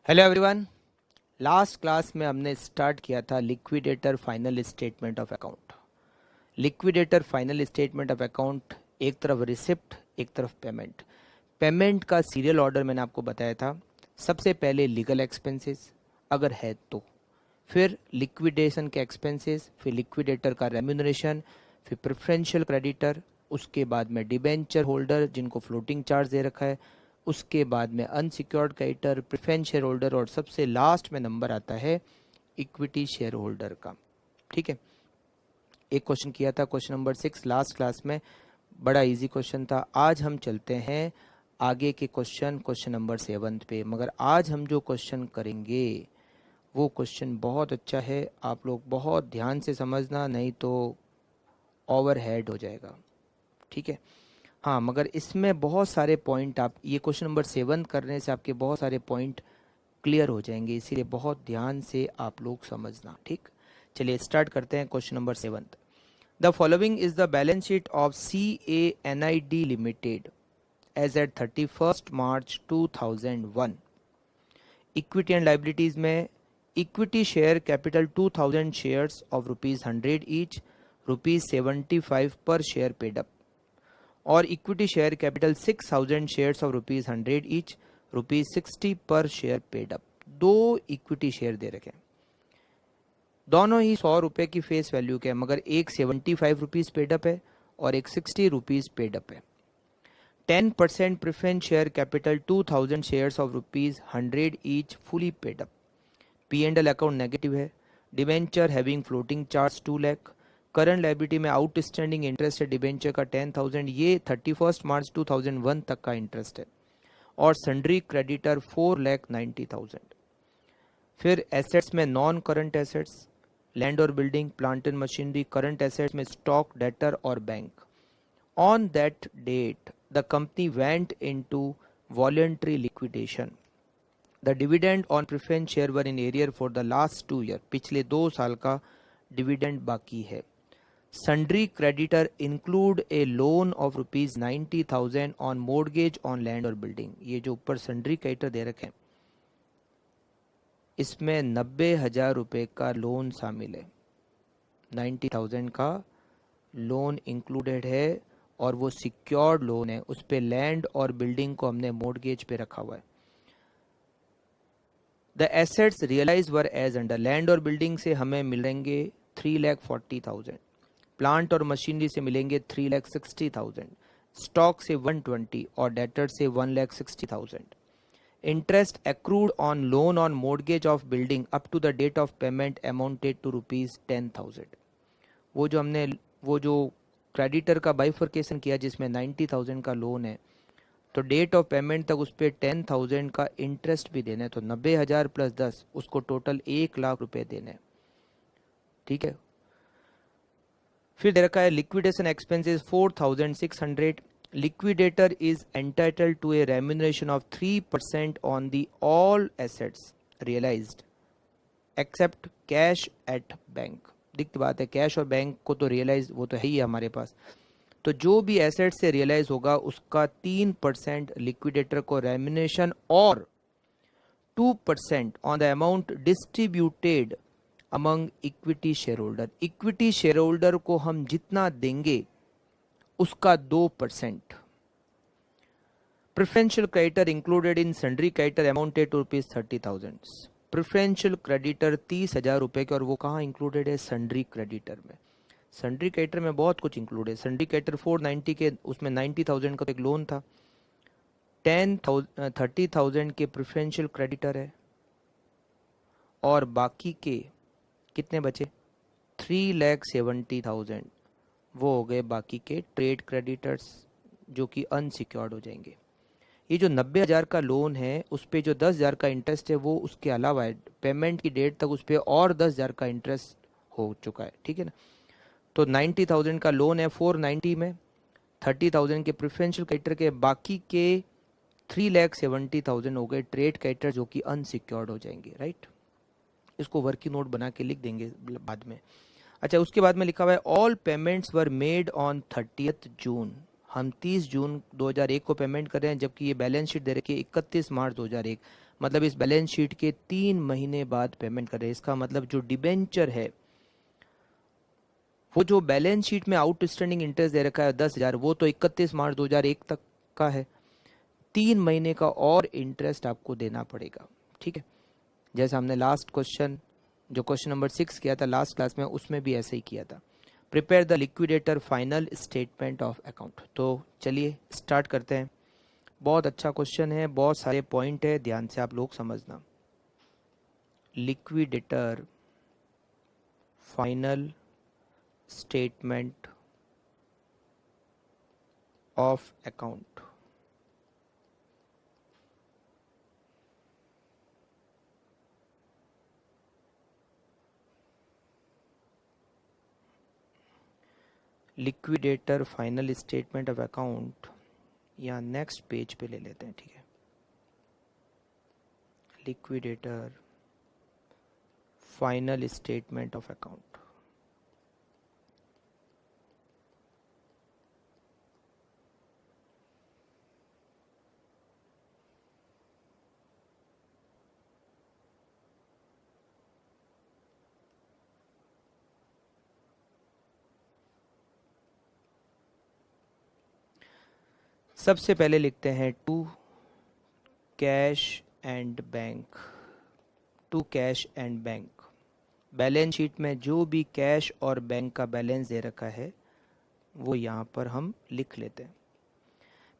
Hello everyone. Last class में हमने start किया था liquidator final statement of account. Liquidator final statement of account, एक तरफ रिसिप्ट एक तरफ पेमेंट। पेमेंट का सीरियल ऑर्डर मैंने आपको बताया था। सबसे पहले लीगल एक्सपेंसेस अगर है तो, फिर लिक्विडेशन के एक्सपेंसेस, फिर लिक्विडेटर का रेम्यूनरेशन, फिर प्रेफरेंशियल क्रेडिटर, उसके बाद में डिबेंचर होल्डर जिनको फ्लोटिंग चार्ज दे रखा है, उसके बाद में unsecured creditor, preference share holder, और सबसे लास्ट में नंबर आता है इक्विटी शेयर होल्डर का। ठीक है, एक क्वेश्चन किया था क्वेश्चन नंबर 6 लास्ट क्लास में, बड़ा इजी क्वेश्चन था। आज हम चलते हैं आगे के क्वेश्चन नंबर 7 पे। मगर आज हम जो क्वेश्चन करेंगे वो क्वेश्चन बहुत अच्छा है, आप लोग बहुत ध्यान से समझना, नहीं तो ओवरहेड हो जाएगा। ठीक है, हाँ, मगर इसमें बहुत सारे पॉइंट, आप ये क्वेश्चन नंबर 7 करने से आपके बहुत सारे पॉइंट क्लियर हो जाएंगे, इसीलिए बहुत ध्यान से आप लोग समझना। ठीक, चलिए स्टार्ट करते हैं question number 7। The following is the balance sheet of CANID limited as at 31 March 2001। Equity and liabilities में equity share capital 2000 shares of ₹100 each, ₹75 per share paid up, और equity share capital 6000 shares of ₹100 each, ₹60 per share paid up. दो equity share दे रखे हैं, दोनों ही ₹100 की face value के हैं, मगर एक ₹75 पेड अप है और एक ₹60 पेड अप है। 10% preference share capital 2000 shares of ₹100 each fully paid up. P&L account negative है। Debenture having floating charge 2 lakh. Current liability में आउटस्टैंडिंग इंटरेस्ट है डिबेंचर का 10,000, ये 31 मार्च 2001 तक का इंटरेस्ट है। और सन्ड्री क्रेडिटर 4,90,000। फिर एसेट्स में नॉन करंट एसेट्स, लैंड और building, plant and machinery. Current assets में स्टॉक, डेटर और bank. On that date the company went into voluntary liquidation. The dividend on preference share were in arrear for the last 2 year, पिछले 2 साल का dividend बाकी है। Sundry creditor include a loan of ₹90,000 on mortgage on land और building. ये जो ऊपर sundry creditor दे रखे हैं, इसमें ₹90,000 का लोन शामिल है। 90,000 का लोन इंक्लूडेड है और वो सिक्योर्ड लोन है, उस पे लैंड और बिल्डिंग को हमने मोर्गेज पे रखा हुआ है। The assets realise were as under, land और बिल्डिंग से हमें मिलेंगे 3,40,000, प्लांट और मशीनरी से मिलेंगे 3,60,000, स्टॉक से 120 और डेटर से 1,60,000। Interest accrued on loan on mortgage of building up to the date of payment amounted to ₹10,000। वो जो क्रेडिटर का बाइफर्केशन किया जिसमें 90,000 का लोन है, तो डेट ऑफ पेमेंट तक उस पर 10,000 का इंटरेस्ट भी देना है, तो 90,000 प्लस 10, उसको टोटल 1,00,000 रुपए देने हैं। ठीक है, फिर दे रखा है liquidation expenses 4,600। Liquidator is entitled to a remuneration of 3% on the all assets realised except cash at bank. दिक्कत बात है, कैश और बैंक को तो रियलाइज वो तो है ही हमारे पास, तो जो भी एसेट से रियलाइज होगा उसका 3% लिक्विडेटर को रेम्यूनरेशन और 2% on the amount distributed among equity share holder. Equity share holder को हम जितना देंगे उसका 2%। Preferential creditor included in sundry creditor amounted to ₹30,000। Preferential creditor 30,000 रुपए के, और वो कहाँ इंक्लूडेड है? सन्ड्री क्रेडिटर में। सन्ड्री क्रेडिटर में बहुत कुछ इंक्लूड है। सन्ड्री क्रेडिटर 490 के, उसमें 90,000 का एक लोन था, 30,000 के प्रेफरेंशियल क्रेडिटर है, और बाकी के कितने बचे? 3,70,000 वो हो गए बाकी के ट्रेड क्रेडिटर्स जो कि अनसिक्योर्ड हो जाएंगे। ये जो 90,000 का लोन है उस पे जो 10,000 का इंटरेस्ट है वो उसके अलावा है, पेमेंट की डेट तक उस पर और 10,000 का इंटरेस्ट हो चुका है। ठीक है ना, तो 90,000 का लोन है 490 में, 30,000 के प्रेफरेंशियल क्रेडिटर के, बाकी के 3,70,000 हो गए ट्रेड क्रेडिटर जो कि अनसिक्योर्ड हो जाएंगे। राइट, इसको वर्किंग नोट बना के लिख देंगे बाद में। अच्छा, उसके बाद में लिखा हुआ है all payments were made on 30 जून। हम 30 जून 2001 को पेमेंट कर रहे हैं, जबकि ये बैलेंस शीट दे रखी है 31 मार्च 2001, मतलब इस बैलेंस शीट के 3 महीने बाद पेमेंट करें। इसका मतलब जो डिबेंचर है, वो जो बैलेंस शीट में आउटस्टैंडिंग इंटरेस्ट दे रखा है 10,000, वो तो 31 मार्च 2001 तक का है। 3 महीने का और इंटरेस्ट आपको देना पड़ेगा, ठीक है। जैसे हमने लास्ट क्वेश्चन, जो क्वेश्चन नंबर 6 किया था लास्ट क्लास में, उसमें भी ऐसे ही किया था। Prepare the liquidator final statement of account. तो चलिए स्टार्ट करते हैं। बहुत अच्छा क्वेश्चन है, बहुत सारे पॉइंट है, ध्यान से आप लोग समझना। Liquidator final statement of account. Liquidator final statement of account, या नेक्स्ट पेज पे ले लेते हैं, ठीक है। Liquidator final statement of account. सबसे पहले लिखते हैं to cash and bank. To cash and bank, balance sheet में जो भी कैश और बैंक का बैलेंस दे रखा है वो यहाँ पर हम लिख लेते हैं।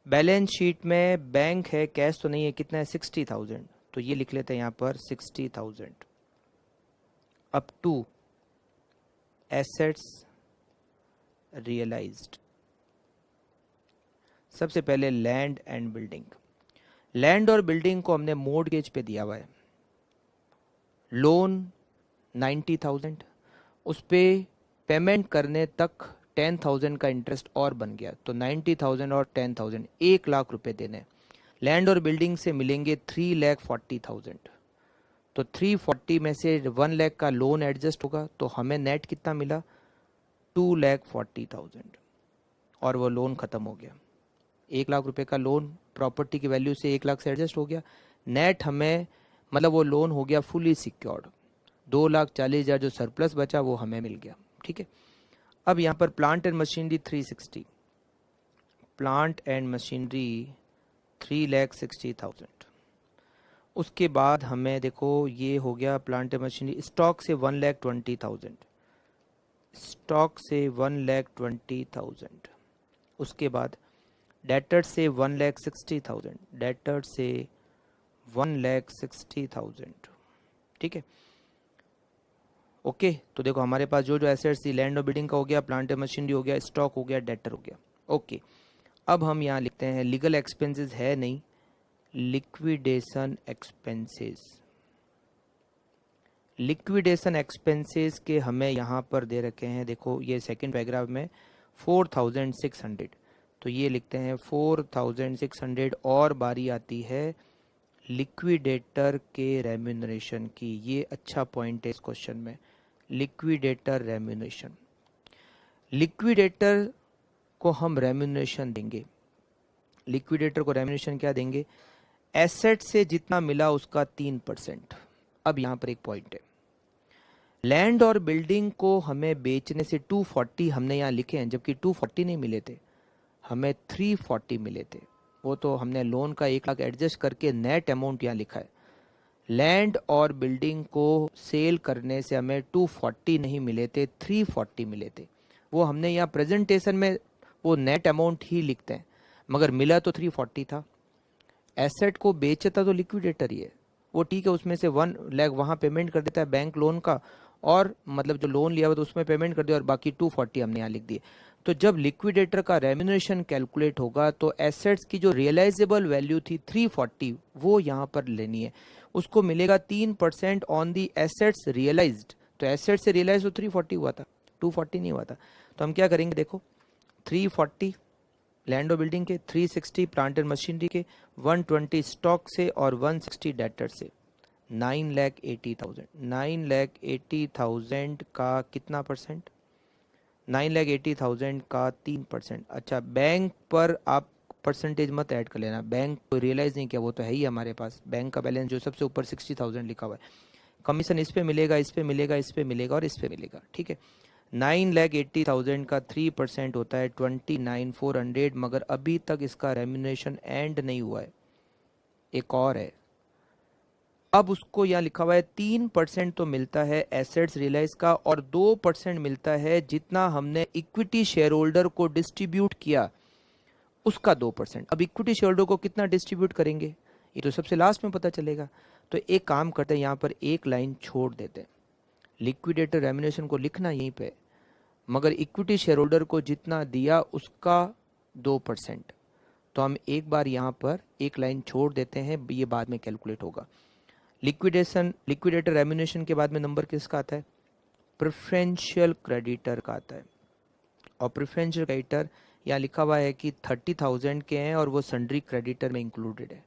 बैलेंस शीट में बैंक है, कैश तो नहीं है, कितना है 60,000, तो ये लिख लेते हैं यहाँ पर 60,000। अप टू एसेट्स रियलाइज्ड, सबसे पहले लैंड एंड बिल्डिंग। लैंड और बिल्डिंग को हमने मॉर्गेज पे दिया हुआ है, लोन 90,000, उस पे पेमेंट करने तक 10,000 का इंटरेस्ट और बन गया, तो 90,000 और 10,000, 1,00,000 रुपए देने। लैंड और बिल्डिंग से मिलेंगे 3,40,000, तो 340 में से 1,00,000 का लोन एडजस्ट होगा, तो हमें नेट कितना मिला 2,40,000, और वो लोन खत्म हो गया। 1,00,000 रुपए का लोन प्रॉपर्टी की वैल्यू से 1,00,000 से एडजस्ट हो गया। नेट हमें मतलब वो लोन हो गया फुली सिक्योर्ड, 2,40,000 जो सरप्लस बचा वो हमें मिल गया, ठीक है। अब यहाँ पर plant and machinery 360, plant and machinery 3,60,000। उसके बाद हमें देखो ये हो गया प्लांट एंड मशीनरी, स्टॉक से 1,20,000, स्टॉक से 1,20,000। उसके बाद डेटर से 1,60,000, डेटर से 1,60,000, ठीक है। ओके, तो देखो हमारे पास जो जो एसेट्स थी, लैंड और बिल्डिंग का हो गया, प्लांट एंड मशीनरी हो गया, स्टॉक हो गया, डेटर हो गया। ओके, अब हम यहाँ लिखते हैं लीगल एक्सपेंसेस है नहीं, लिक्विडेशन एक्सपेंसेस। लिक्विडेशन एक्सपेंसेस के हमें यहाँ पर दे रखे हैं, देखो ये सेकंड पैराग्राफ में 4,600, तो ये लिखते हैं 4,600। और बारी आती है लिक्विडेटर के रेम्यूनरेशन की, ये अच्छा पॉइंट है इस क्वेश्चन में, लिक्विडेटर रेम्यूनरेशन। लिक्विडेटर को हम रेम्यूनरेशन देंगे, लिक्विडेटर को रेम्यूनरेशन क्या देंगे, एसेट से जितना मिला उसका 3%। अब यहाँ पर एक पॉइंट है, लैंड और बिल्डिंग को हमें बेचने से 240 हमने यहाँ लिखे हैं, जबकि 240 नहीं मिले थे, हमें 340 मिले थे। वो तो हमने लोन का 1,00,000 एडजस्ट करके नेट अमाउंट यहाँ लिखा है। लैंड और बिल्डिंग को सेल करने से हमें 240 नहीं मिले थे, 340 मिले थे। वो हमने यहाँ प्रेजेंटेशन में वो नेट अमाउंट ही लिखते हैं, मगर मिला तो 340 था। एसेट को बेचता तो लिक्विडेटर ही है, वो ठीक है, उसमें से 1,00,000 वहाँ पेमेंट कर देता है बैंक लोन का, और मतलब जो लोन लिया हुआ तो उसमें पेमेंट कर दिया, और बाकी 240 हमने यहाँ लिख दिए। तो जब लिक्विडेटर का रेम्यूनरेशन कैलकुलेट होगा तो एसेट्स की जो रियलाइजेबल वैल्यू थी 340, वो यहाँ पर लेनी है, उसको मिलेगा 3% ऑन दी एसेट्स रियलाइज्ड। तो एसेट से रियलाइज तो 340 हुआ था, 240 नहीं हुआ था। तो हम क्या करेंगे, देखो 340 लैंड और बिल्डिंग के, 360 प्लांट एंड मशीनरी के, 120 स्टॉक से, और 160 डेटर से, 9,80,000। 9,80,000 का कितना परसेंट, 9,80,000 का 3%। अच्छा, बैंक पर आप परसेंटेज मत ऐड कर लेना, बैंक को रियलाइज़ नहीं किया, वो तो है ही हमारे पास। बैंक का बैलेंस जो सबसे ऊपर 60,000 लिखा हुआ है, कमीशन इस पे मिलेगा, इस पे मिलेगा, इस पे मिलेगा और इस पे मिलेगा, ठीक है। 9,80,000 का 3% होता है 29,400, मगर अभी तक इसका रेम्यूनरेशन एंड नहीं हुआ है, एक और है। अब उसको यहाँ लिखा हुआ है 3% तो मिलता है एसेट्स रियलाइज का, और 2% मिलता है जितना हमने इक्विटी शेयर होल्डर को डिस्ट्रीब्यूट किया उसका 2%। अब इक्विटी शेयर होल्डर को कितना डिस्ट्रीब्यूट करेंगे ये तो सबसे लास्ट में पता चलेगा। तो एक काम करते हैं, यहाँ पर एक लाइन छोड़ देते हैं, लिक्विडेटर रेम्यूनरेशन को लिखना यहीं पे, मगर इक्विटी शेयर होल्डर को जितना दिया उसका 2%। तो हम एक बार यहाँ पर एक लाइन छोड़ देते हैं, ये बाद में कैलकुलेट होगा। लिक्विडेटर रेम्यूनरेशन के बाद में नंबर किसका आता है? प्रेफरेंशियल क्रेडिटर का आता है। और प्रेफरेंशियल क्रेडिटर यहाँ लिखा हुआ है कि 30,000 के हैं और वो सन्ड्री क्रेडिटर में इंक्लूडेड है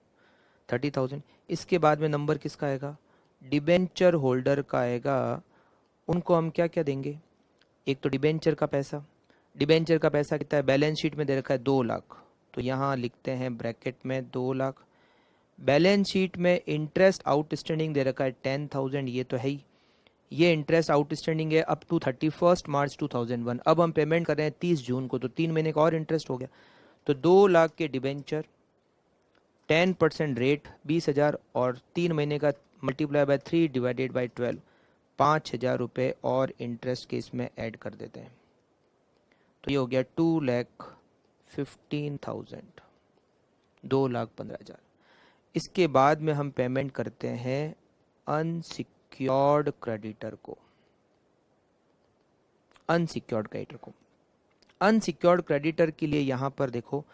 30,000। इसके बाद में नंबर किसका आएगा? डिबेंचर होल्डर का आएगा। उनको हम क्या क्या देंगे? एक तो डिबेंचर का पैसा, डिबेंचर का पैसा कितना है? बैलेंस शीट में दे रखा है 2 लाख, तो यहाँ लिखते हैं ब्रैकेट में 2 लाख। बैलेंस शीट में इंटरेस्ट आउटस्टैंडिंग दे रखा है 10,000, ये तो है ही, ये इंटरेस्ट आउटस्टैंडिंग है अप टू 31 मार्च 2001। अब हम पेमेंट कर रहे हैं 30 जून को, तो 3 महीने का और इंटरेस्ट हो गया। तो 2 लाख के डिबेंचर, 10% रेट 20,000, और 3 महीने का मल्टीप्लाई बाय 3 डिवाइडेड बाय 12, 5,000 रुपये और इंटरेस्ट के इसमें ऐड कर देते हैं। तो ये हो गया 2,15,000, 2,15,000। इसके बाद में हम पेमेंट करते हैं अनसिक्योर्ड क्रेडिटर को। अनसिक्योर्ड क्रेडिटर के लिए यहाँ पर देखो,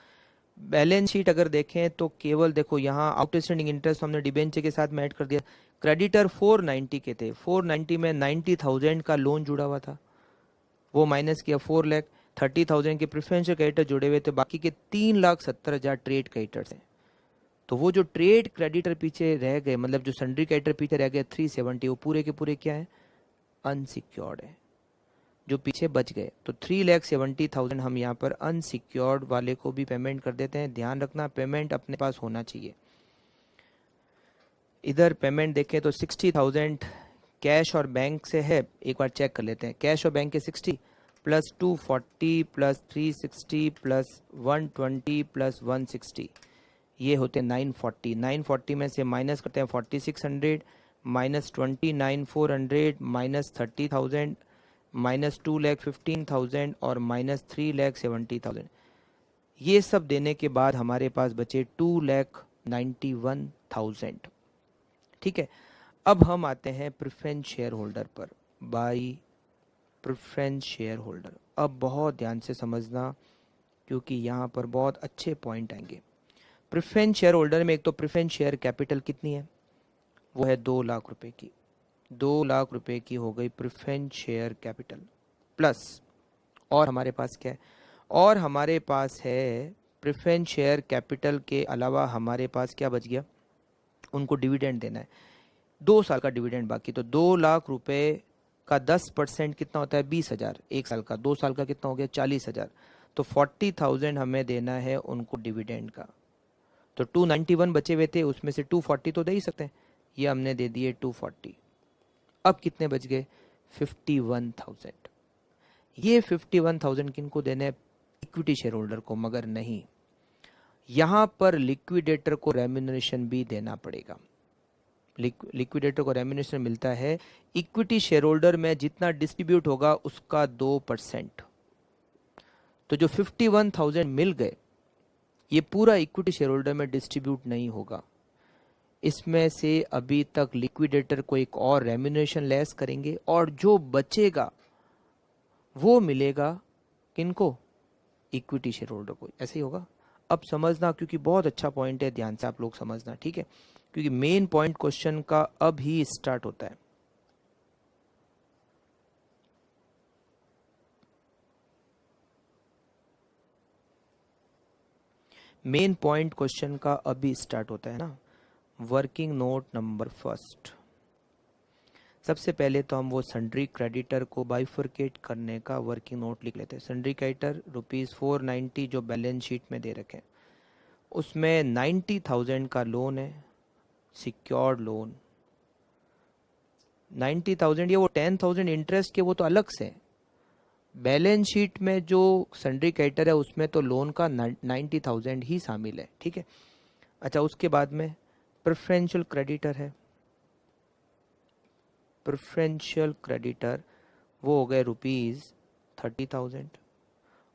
बैलेंस शीट अगर देखें तो केवल देखो यहाँ आउटस्टैंडिंग इंटरेस्ट हमने डिबेंचर के साथ में ऐड कर दिया। क्रेडिटर 490 के थे, 490 में 90,000 का लोन जुड़ा हुआ था, वो माइनस किया 4 लाख। 30,000 के प्रेफरेंशियल क्रेडिटर जुड़े हुए थे, बाकी के 3,70,000 ट्रेड क्रेडिटर्स हैं। तो वो जो ट्रेड क्रेडिटर पीछे रह गए, मतलब जो सन्ड्री क्रेडिटर पीछे रह गए 370, वो पूरे के पूरे क्या है? अनसिक्योर्ड है, जो पीछे बच गए। तो 3,70,000 हम यहाँ पर अनसिक्योर्ड वाले को भी पेमेंट कर देते हैं। ध्यान रखना पेमेंट अपने पास होना चाहिए। इधर पेमेंट देखें तो 60,000 कैश और बैंक से है, एक बार चेक कर लेते हैं। कैश और बैंक के 60 प्लस 240 प्लस 360 प्लस 120 प्लस 160, ये होते हैं 940। 940 में से माइनस करते हैं 4,600 माइनस 29,400 माइनस 30,000 माइनस 2,15,000 और माइनस 3,70,000। ये सब देने के बाद हमारे पास बचे 2,91,000। ठीक है, अब हम आते हैं प्रेफरेंस शेयर होल्डर पर। बाई प्रेफरेंस शेयर होल्डर, अब बहुत ध्यान से समझना क्योंकि यहाँ पर बहुत अच्छे पॉइंट आएंगे। प्रेफरेंस शेयर होल्डर में एक तो प्रेफरेंस शेयर कैपिटल कितनी है? वो है 2 लाख रुपए की। 2 लाख रुपए की हो गई प्रेफरेंस शेयर कैपिटल, प्लस और हमारे पास क्या है? और हमारे पास है प्रेफरेंस शेयर कैपिटल के अलावा हमारे पास क्या बच गया? उनको डिविडेंड देना है, 2 साल का डिविडेंड बाकी। तो 2 लाख रुपए का 10% कितना होता है? 20,000 एक साल का। 2 साल का कितना हो गया? 40,000। तो 40,000 हमें देना है उनको डिविडेंड का। तो 291 बचे हुए थे, उसमें से 240 तो दे ही सकते हैं, ये हमने दे दिए 240। अब कितने बच गए? 51,000। ये 51,000 किनको देने हैं? इक्विटी शेयर होल्डर को, मगर नहीं, यहाँ पर लिक्विडेटर को रेम्यूनरेशन भी देना पड़ेगा। लिक्विडेटर को रेम्यूनरेशन मिलता है इक्विटी शेयर होल्डर में जितना डिस्ट्रीब्यूट होगा उसका 2%। तो जो 51,000 मिल गए ये पूरा इक्विटी शेयर होल्डर में डिस्ट्रीब्यूट नहीं होगा, इसमें से अभी तक लिक्विडेटर को एक और रेम्यूनरेशन लेस करेंगे और जो बचेगा वो मिलेगा किनको? इक्विटी शेयर होल्डर को। ऐसे ही होगा। अब समझना, क्योंकि बहुत अच्छा पॉइंट है, ध्यान से आप लोग समझना, ठीक है, क्योंकि मेन पॉइंट क्वेश्चन का अब ही स्टार्ट होता है। मेन पॉइंट क्वेश्चन का अभी स्टार्ट होता है ना। वर्किंग नोट नंबर फर्स्ट, सबसे पहले तो हम वो सन्ड्री क्रेडिटर को बाइफरकेट करने का वर्किंग नोट लिख लेते हैं। सन्ड्री क्रेडिटर ₹490 जो बैलेंस शीट में दे रखे हैं, उसमें 90,000 का लोन है, सिक्योर्ड लोन 90,000, ये वो 10,000 इंटरेस्ट के वो तो अलग से। बैलेंस शीट में जो सन्ड्री क्रेडिटर है उसमें तो लोन का 90,000 ही शामिल है, ठीक है। अच्छा, उसके बाद में प्रेफरेंशियल क्रेडिटर है। प्रेफरेंशियल क्रेडिटर वो हो गए ₹30,000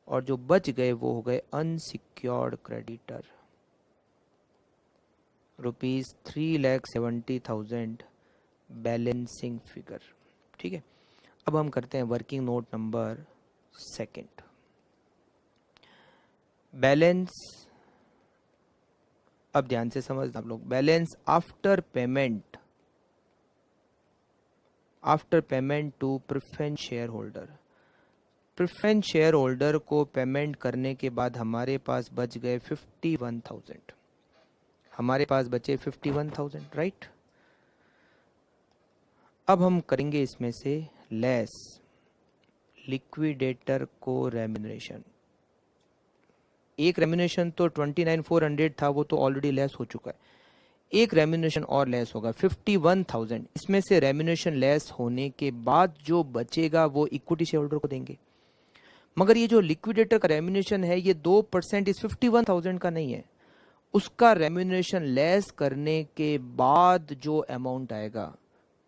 और जो बच गए वो हो गए अनसिक्योर्ड क्रेडिटर ₹3,70,000 बैलेंसिंग फिगर, ठीक है। अब हम करते हैं working note number second. Balance, अब ध्यान से समझना आप लोग, balance after payment to preference share holder. Preference share holder को पेमेंट करने के बाद हमारे पास बच गए 51,000, हमारे पास बचे 51,000, राइट। अब हम करेंगे इसमें से लेस लिक्विडेटर को रेम्यूनरेशन। एक रेम्यूनरेशन तो 29,400 था, वो तो ऑलरेडी लेस हो चुका है। एक रेम्यूनरेशन और लेस होगा 51,000। इसमें से रेम्यूनरेशन लेस होने के बाद जो बचेगा वो इक्विटी शेयर होल्डर को देंगे। मगर ये जो लिक्विडेटर का रेम्यूनरेशन है ये 2% इस 51,000 का नहीं है, उसका रेम्यूनरेशन लेस करने के बाद जो अमाउंट आएगा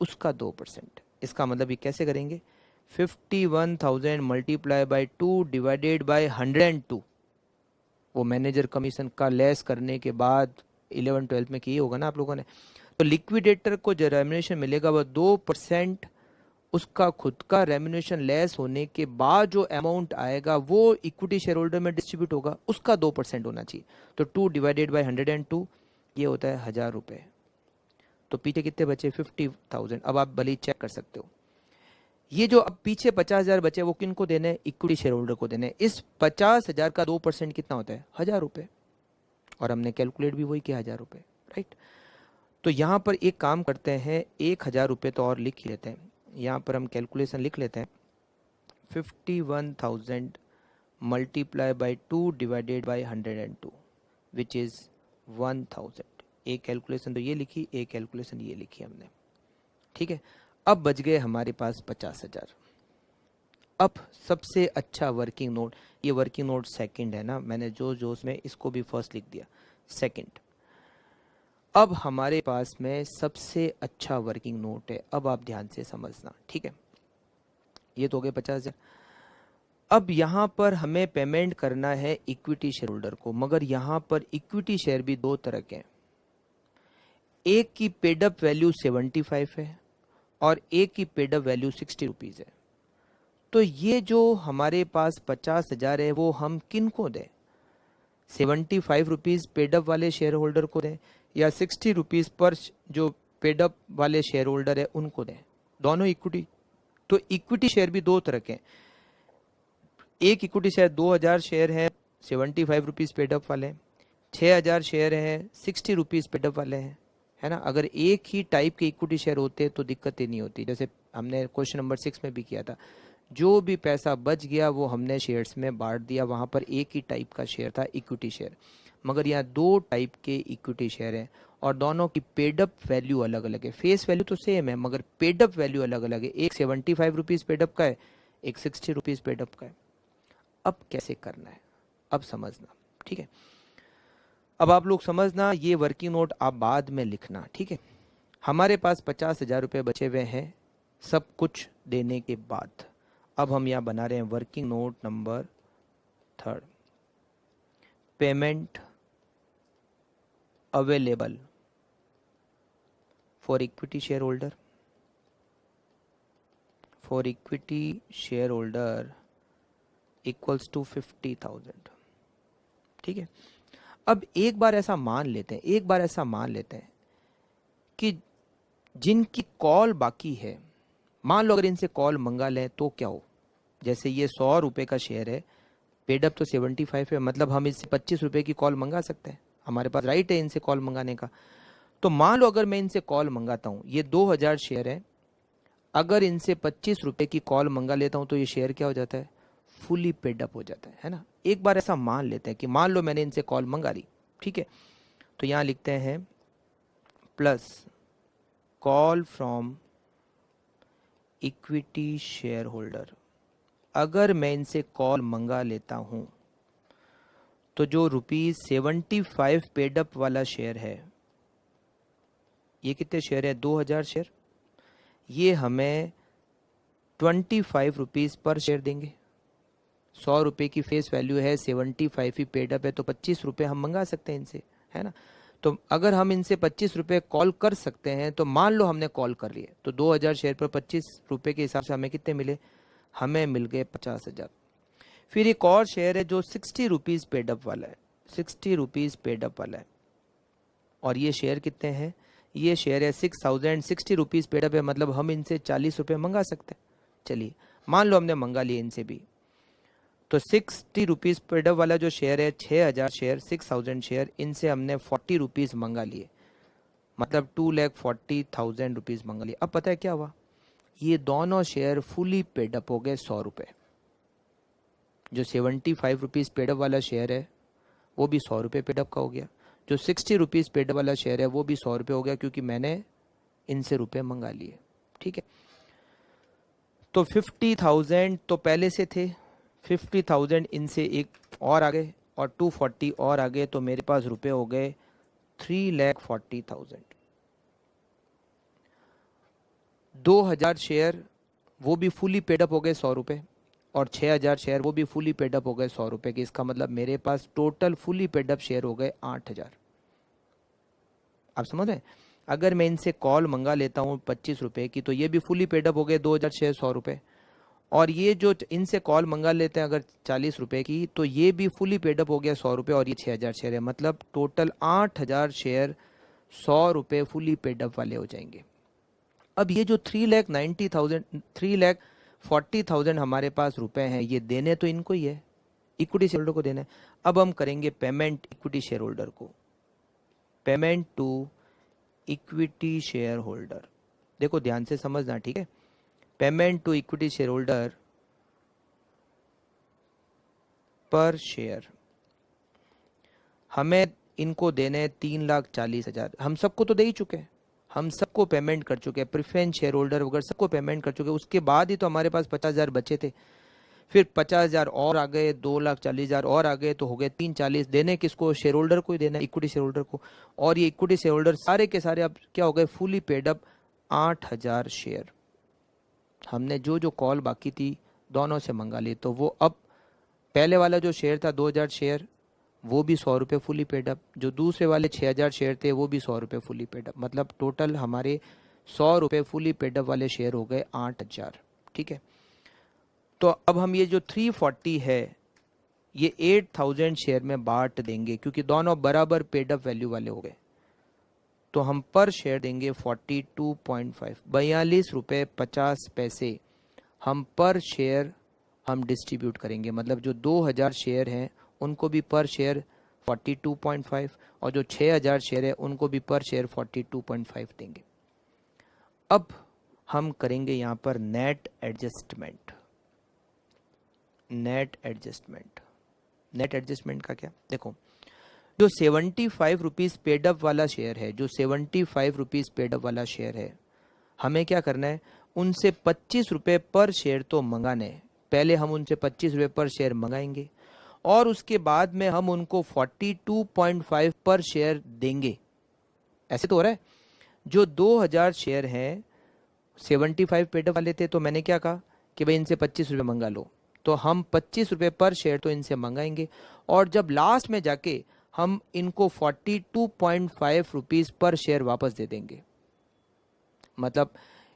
उसका 2%। इसका मतलब ये कैसे करेंगे, 51,000 मल्टीप्लाई बाय 2 डिवाइडेड बाय 102, वो मैनेजर कमीशन का लेस करने के बाद 11-12 में किए होगा ना आप लोगों ने। तो लिक्विडेटर को जो रेम्यूनरेशन मिलेगा वो 2%, उसका खुद का रेम्यूनरेशन लेस होने के बाद जो अमाउंट आएगा वो इक्विटी शेयर होल्डर में डिस्ट्रीब्यूट होगा, उसका 2% होना चाहिए। तो 2 डिवाइडेड बाय 102 ये होता है 1,000 रुपये। तो पीछे कितने बचे, 50,000। अब आप भले चेक कर सकते हो, ये जो अब पीछे 50,000 बचे वो किन को देने, इक्विटी शेयर होल्डर को देने। इस 50,000 का 2% कितना होता है, 1,000 रुपये, और हमने कैलकुलेट भी वही किया 1,000 रुपये, राइट। तो यहाँ पर एक काम करते हैं, 1,000 रुपये तो और लिख ही लेते हैं, यहाँ पर हम कैलकुलेशन लिख लेते हैं। 51,000 multiply by 2 divided by 102 which is 1,000। एक कैलकुलेशन तो ये लिखी, एक कैलकुलेशन ये लिखी हमने, ठीक है। अब बच गए हमारे पास 50,000। अब सबसे अच्छा वर्किंग नोट, ये वर्किंग नोट सेकंड है ना, मैंने जो उसमें इसको भी फर्स्ट लिख दिया, सेकंड। अब हमारे पास में सबसे अच्छा वर्किंग नोट है, अब आप ध्यान से समझना, ठीक है। ये तो हो गए 50,000। अब यहाँ पर हमें पेमेंट करना है इक्विटी शेयर होल्डर को, मगर यहाँ पर इक्विटी शेयर भी दो तरह के हैं। एक की पेड अप वैल्यू 75 है और एक की पेड अप वैल्यू 60 रुपीज़ है। तो ये जो हमारे पास 50,000 है वो हम किन को दें, 75 रुपीज़ पेड अप वाले शेयर होल्डर को दें या 60 रुपीज़ पर जो पेड अप वाले शेयर होल्डर है उनको दें, दोनों इक्विटी। तो इक्विटी शेयर भी दो तरह के हैं। एक इक्विटी शेयर 2,000 शेयर है 75 रुपीज़ पेड अप वाले, 6,000 शेयर है 60 रुपीज़ पेड अप वाले हैं, है ना। अगर एक ही टाइप के इक्विटी शेयर होते तो दिक्कतें नहीं होती। जैसे हमने क्वेश्चन नंबर 6 में भी किया था, जो भी पैसा बच गया वो हमने शेयर्स में बांट दिया, वहाँ पर एक ही टाइप का शेयर था इक्विटी शेयर। मगर यहाँ दो टाइप के इक्विटी शेयर हैं और दोनों की पेड अप वैल्यू अलग अलग है। फेस वैल्यू तो सेम है मगर पेड अप वैल्यू अलग अलग है। एक 75 रुपीज़ पेड अप का है, एक 60 रुपीज़ पेड अप का है। अब कैसे करना है, अब समझना, ठीक है। अब आप लोग समझना, ये वर्किंग नोट आप बाद में लिखना, ठीक है। हमारे पास 50,000 रुपये बचे हुए हैं सब कुछ देने के बाद। अब हम यहाँ बना रहे हैं working note number 3, payment available for equity share holder, for equity share holder equals to 50,000, ठीक है। अब एक बार ऐसा मान लेते हैं कि जिनकी कॉल बाकी है, मान लो अगर इनसे कॉल मंगा लें तो क्या हो। जैसे ये 100 रुपये का शेयर है, पेड अप तो 75 है, मतलब हम इससे 25 रुपये की कॉल मंगा सकते हैं, हमारे पास राइट है इनसे कॉल मंगाने का। तो मान लो अगर मैं इनसे कॉल मंगाता हूँ, ये 2,000 शेयर है, अगर इनसे 25 रुपये की कॉल मंगा लेता हूँ तो ये शेयर क्या हो जाता है, फुली पेड अप हो जाता है ना। एक बार ऐसा मान लेते हैं कि मान लो मैंने इनसे कॉल मंगा ली, ठीक है, तो यहाँ लिखते हैं plus call from equity share holder. अगर मैं इनसे कॉल मंगा लेता हूं तो जो ₹75 पेड अप वाला शेयर है, ये कितने शेयर है, 2000 शेयर, ये हमें 25 रुपीज़ पर शेयर देंगे। 100 रुपये की फेस वैल्यू है, 75 ही पेड अप है, तो 25 रुपये हम मंगा सकते हैं इनसे, है ना। तो अगर हम इनसे 25 रुपये कॉल कर सकते हैं, तो मान लो हमने कॉल कर लिए, तो 2000 शेयर पर 25 रुपये के हिसाब से हमें कितने मिले, हमें मिल गए 50,000। फिर एक और शेयर है जो 60 रुपीज़ पेड अप वाला है, 60 रुपीज़ पेड अप वाला है, और ये शेयर कितने हैं, ये शेयर है 6000, 60 रुपीज़ पेड अप है, मतलब हम इनसे 40 रुपये मंगा सकते हैं। चलिए मान लो हमने मंगा लिए इनसे भी, तो 60 रुपीज़ पेड अप वाला जो शेयर है, 6000 शेयर, 6000 शेयर, इनसे हमने 40 रुपीज़ मंगा लिए, मतलब 2,40,000 रुपीज़ मंगा लिए। अब पता है क्या हुआ, ये दोनों शेयर फुली पेड अप हो गए 100 रुपये। जो 75 रुपीज़ पेड अप वाला शेयर है वो भी 100 रुपये पेड अप का हो गया, जो 60 रुपीज़ पेड अप वाला शेयर है वो भी 100 रुपये हो गया, क्योंकि मैंने इनसे रुपये मंगा लिए। ठीक है, तो 50,000 तो पहले से थे, 50,000 इनसे एक और आ गए और 240 और आ गए, तो मेरे पास रुपए हो गए 3,40,000। 2000 शेयर वो भी फुली पेड अप हो गए 100 रुपये, और 6000 शेयर वो भी फुली पेड अप हो गए 100 रुपये के। इसका मतलब मेरे पास total fully paid up share हो गए 8000। आप समझ रहे हैं, अगर मैं इनसे कॉल मंगा लेता हूँ 25 रुपये की, तो ये भी फुली पेड अप हो गए 2000 शेयर 100 रुपये, और ये जो इनसे कॉल मंगा लेते हैं अगर 40 रुपये की, तो ये भी फुली पेड अप हो गया 100 रुपये, और ये 6000 शेयर है, मतलब टोटल 8000 शेयर 100 रुपये फुली पेड अप वाले हो जाएंगे। अब ये जो 3,40,000 हमारे पास रुपए हैं, ये देने तो इनको ही है, इक्विटी शेयर होल्डर को देना है। अब हम करेंगे पेमेंट इक्विटी शेयर होल्डर को, payment to equity share holder. देखो ध्यान से समझना, ठीक है, payment to equity share holder per share हमें इनको देने 3,40,000। हम सबको तो दे ही चुके हैं, हम सबको पेमेंट कर चुके हैं, प्रेफरेंस शेयर होल्डर वगैरह सबको पेमेंट कर चुके हैं। उसके बाद ही तो हमारे पास 50,000 बचे थे, फिर 50,000 और आ गए, 2,40,000 और आ गए, तो हो गए 340। देने किसको, शेयर होल्डर को ही देना, इक्विटी शेयर होल्डर को। और ये इक्विटी शेयर होल्डर सारे के सारे अब क्या हो गए, फुली पेड अप 8000 शेयर। हमने जो जो कॉल बाकी थी दोनों से मंगा ली, तो वो अब पहले वाला जो शेयर था 2000 शेयर वो भी 100 रुपये फुली पेड अप, जो दूसरे वाले 6000 शेयर थे वो भी 100 रुपये फुली पेड अप, मतलब टोटल हमारे 100 रुपये फुली पेड अप वाले शेयर हो गए 8000। ठीक है, तो अब हम ये जो 340 है ये 8000 शेयर में बांट देंगे, क्योंकि दोनों बराबर पेड अप वैल्यू वाले हो गए। तो हम पर शेयर देंगे 42.5, 42 रुपये 50 पैसे हम पर शेयर हम डिस्ट्रीब्यूट करेंगे, मतलब जो 2000 शेयर हैं उनको भी पर शेयर 42.5, और जो 6000 शेयर है उनको भी पर शेयर 42.5 देंगे। अब हम करेंगे यहाँ पर net adjustment. Net adjustment, net adjustment का क्या, देखो जो 75 रुपीज़ पेड अप वाला शेयर है, जो 75 रुपीज़ पेड अप वाला शेयर है, हमें क्या करना है, उनसे 25 रुपये पर शेयर तो मंगाने हैं। पहले हम उनसे 25 रुपये पर शेयर मंगाएंगे, और उसके बाद में हम उनको 42.5 पर शेयर देंगे। ऐसे तो हो रहा है, जो 2000 शेयर हैं 75 पेड अप वाले थे, तो मैंने क्या कहा कि भाई इनसे 25 रुपये मंगा लो, तो हम 25 रुपये पर शेयर तो इनसे मंगाएंगे, और जब लास्ट में जाके हम इनको 42.5 रुपीज़ पर शेयर वापस दे देंगे। मतलब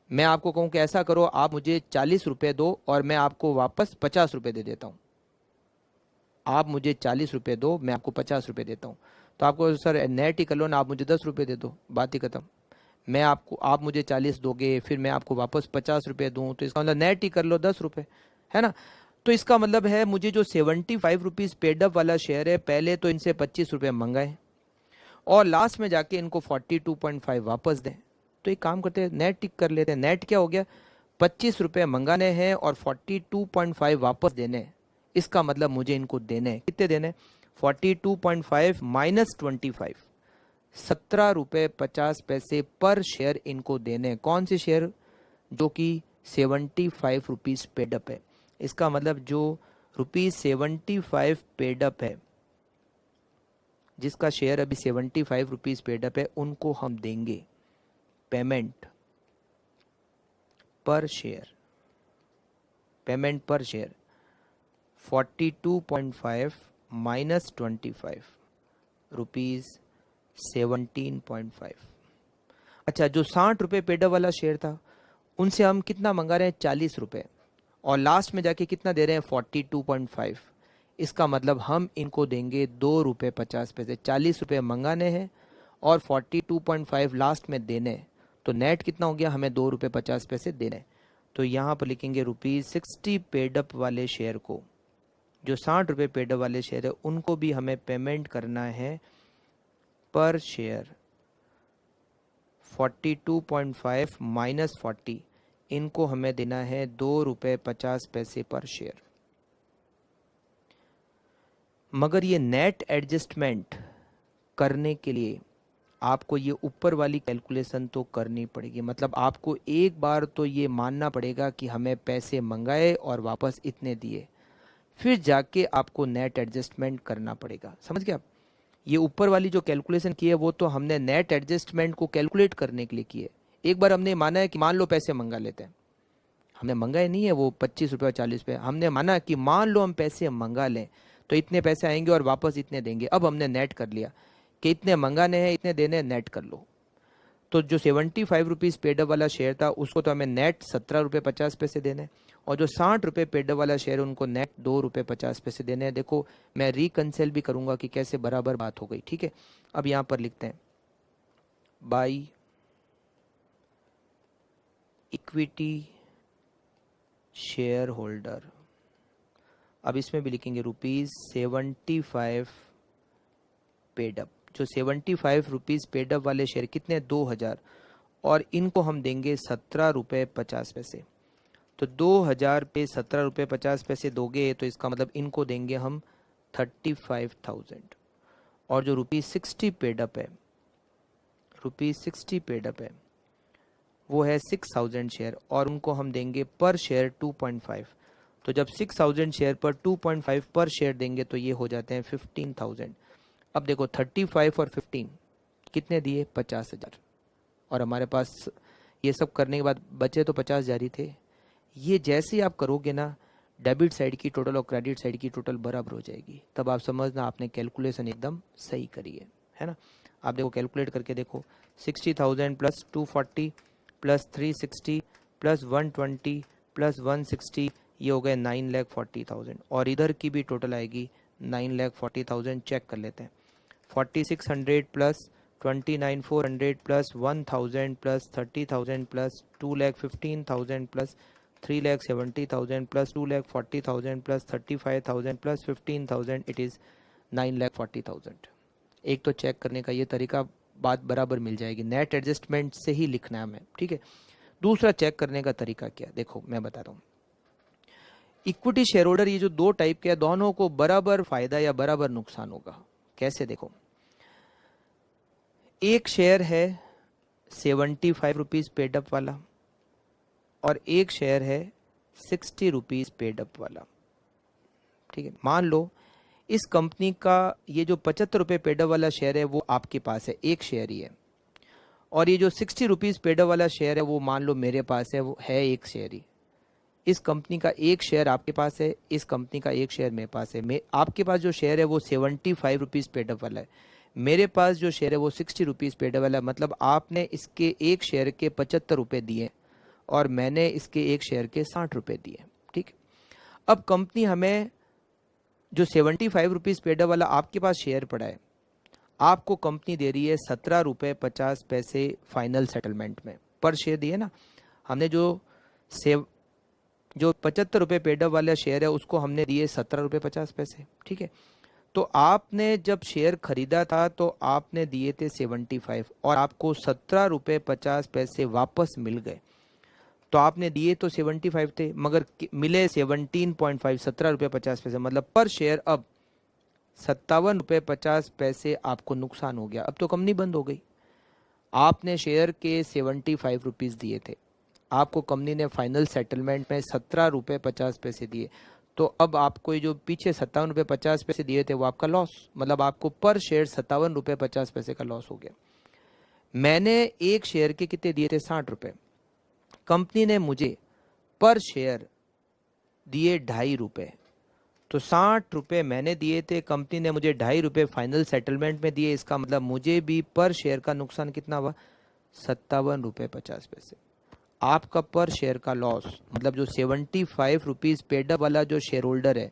मैं आपको कहूँ कि ऐसा करो, आप मुझे 40 रुपये दो और मैं आपको वापस 50 रुपये दे देता हूँ। आप मुझे 40 रुपये दो, मैं आपको 50 रुपये देता हूँ। तो आपको सर नेट ही कर लो ना, आप मुझे 10 रुपये दे दो, बात ही खत्म। मैं आपको, आप मुझे 40 दोगे, फिर मैं आपको वापस 50 रुपये दूँ, तो इसका मतलब नेट ही कर लो 10 रुपये, है ना। तो इसका मतलब है मुझे जो 75 रुपीज़ पेड अप वाला शेयर है, पहले तो इनसे 25 रुपये मंगाए और लास्ट में जाके इनको 42.5 वापस दें। तो एक काम करते हैं, नेट टिक कर लेते हैं। नेट क्या हो गया, 25 रुपये मंगाने हैं और 42.5 वापस देने हैं। इसका मतलब मुझे इनको देने हैं, कितने देने हैं, 42.5 माइनस 25, 17 रुपये 50 पैसे पर शेयर इनको देने। कौन से शेयर? जो कि 75 रुपीज़ पेड अप है। इसका मतलब जो ₹75 पेड अप है, जिसका शेयर अभी 75 रुपीज़ पेड अप है, उनको हम देंगे पेमेंट पर शेयर। पेमेंट पर शेयर 42.5 माइनस 25 रुपीज़ 17.5। अच्छा, जो 60 रुपये पेड अप वाला शेयर था, उनसे हम कितना मंगा रहे हैं? 40 रुपये, और लास्ट में जाके कितना दे रहे हैं? 42.5। इसका मतलब हम इनको देंगे 2 रुपये 50 पैसे। 40 रुपये मंगाने हैं और 42.5 लास्ट में देने हैं, तो नेट कितना हो गया? हमें 2 रुपये 50 पैसे देने हैं। तो यहाँ पर लिखेंगे ₹60 पेड अप वाले शेयर को, जो 60 रुपये पेड अप वाले शेयर है, उनको भी हमें पेमेंट करना है पर शेयर। 42.5 माइनस 40, इनको हमें देना है 2 रुपये 50 पैसे पर शेयर। मगर ये नेट एडजस्टमेंट करने के लिए आपको ये ऊपर वाली कैलकुलेशन तो करनी पड़ेगी। मतलब आपको एक बार तो ये मानना पड़ेगा कि हमें पैसे मंगाए और वापस इतने दिए, फिर जाके आपको नेट एडजस्टमेंट करना पड़ेगा। समझ गए आप? ये ऊपर वाली जो कैलकुलेशन की है वो तो हमने नेट एडजस्टमेंट को कैलकुलेट करने के लिए की है। एक बार हमने माना है कि मान लो पैसे मंगा लेते हैं, हमने मंगाए नहीं है वो 25 रुपये और 40 रुपये, हमने माना कि मान लो हम पैसे मंगा लें तो इतने पैसे आएंगे और वापस इतने देंगे। अब हमने नेट कर लिया कि इतने मंगाने हैं, इतने देने हैं, नेट कर लो। तो जो 75 रुपीज़ पेड अप वाला शेयर था, उसको तो हमें नेट 17 रुपये 50 पैसे देने हैं, और जो 60 रुपये पेड अप वाला शेयर, उनको नेट 2 रुपये 50 पैसे देने हैं। देखो, मैं रिकंसिल भी करूंगा कि कैसे बराबर बात हो गई। ठीक है, अब यहाँ पर लिखते हैं बाई इक्विटी शेयर होल्डर। अब इसमें भी लिखेंगे ₹75 पेड अप। जो 75 रुपीज़ पेड अप वाले शेयर कितने? 2000, और इनको हम देंगे 17 रुपये 50 पैसे। तो 2000 पे 17 रुपये 50 पैसे दोगे तो इसका मतलब इनको देंगे हम 35,000। और जो ₹60 पेड अप है, ₹60 पेड अप है, वो है 6000 शेयर, और उनको हम देंगे पर शेयर 2.5। तो जब 6000 शेयर पर 2.5 पर शेयर देंगे तो ये हो जाते हैं 15,000। अब देखो 35 और 15 कितने दिए? 50,000। और हमारे पास ये सब करने के बाद बचे तो 50,000 ही थे। ये जैसे ही आप करोगे ना, डेबिट साइड की टोटल और क्रेडिट साइड की टोटल बराबर हो जाएगी। तब आप समझना आपने कैलकुलेशन एकदम सही करी है ना? आप देखो, कैलकुलेट करके देखो, 60,000 प्लस 240 प्लस 360 प्लस 120 प्लस 160, ये हो गए 9,40,000। और इधर की भी टोटल आएगी 9,40,000। चेक कर लेते हैं। 4600 plus 29,400 plus 1000 plus 30,000 plus 2,15,000 plus 3,70,000 plus 2,40,000 plus 35,000 plus 15,000, it is 9,40,000। एक तो चेक करने का ये तरीका, बात बराबर मिल जाएगी। नेट एडजस्टमेंट से ही लिखना है हमें। ठीक है, दूसरा चेक करने का तरीका क्या? देखो, मैं बता रहा हूँ। इक्विटी शेयर होल्डर, ये जो दो टाइप के हैं, दोनों को बराबर फायदा या बराबर नुकसान होगा। कैसे? देखो, एक शेयर है 75 रुपीज़ पेड अप वाला, और एक शेयर है 60 रुपीज़ पेड अप वाला। ठीक है, मान लो इस कंपनी का ये जो 75 रुपये पेड अप वाला शेयर है वो आपके पास है, एक शेयर ही है, और ये जो 60 रुपीज़ पेड अप वाला शेयर है वो मान लो मेरे पास है, वो है एक शेयर ही। इस कंपनी का एक शेयर आपके पास है, इस कंपनी का एक शेयर मेरे पास है। आपके पास जो शेयर है वो 75 रुपीज़ पेड अप वाला है, मेरे पास जो शेयर है वो 60 रुपीज़ पेड अप वाला है। मतलब आपने इसके एक शेयर के 75 रुपये दिए और मैंने इसके एक शेयर के 60 रुपये दिए। ठीक, अब कंपनी हमें जो 75 रुपीज़ पेड अप वाला आपके पास शेयर पड़ा है, आपको कंपनी दे रही है 17 रुपये 50 पैसे फाइनल सेटलमेंट में पर शेयर दिए ना। हमने जो 75 रुपये पेड अप वाला शेयर है उसको हमने दिए 17 रुपये 50 पैसे। ठीक है, तो आपने जब शेयर खरीदा था तो आपने दिए थे 75 और आपको 17 रुपये 50 पैसे वापस मिल गए। तो आपने दिए तो 75 थे, मगर मिले 17.5, 17 रुपये 50 पैसे, मतलब पर शेयर अब ₹57.50 आपको नुकसान हो गया। अब तो कंपनी बंद हो गई। आपने शेयर के ₹75 दिए थे, आपको कंपनी ने फाइनल सेटलमेंट में ₹17.50 दिए, तो अब आपको ये जो पीछे ₹57.50 दिए थे वो आपका लॉस, मतलब आपको पर शेयर ₹57.50 का लॉस हो गया। मैंने एक शेयर के कितने दिए थे? ₹60। कंपनी ने मुझे पर शेयर दिए ₹2.50, तो ₹60 मैंने दिए थे, कंपनी ने मुझे ₹2.50 फाइनल सेटलमेंट में दिए। इसका मतलब मुझे भी पर शेयर का नुकसान कितना हुआ? ₹57.50। आपका पर शेयर का लॉस, मतलब जो ₹75 पेड अप वाला जो शेयर होल्डर है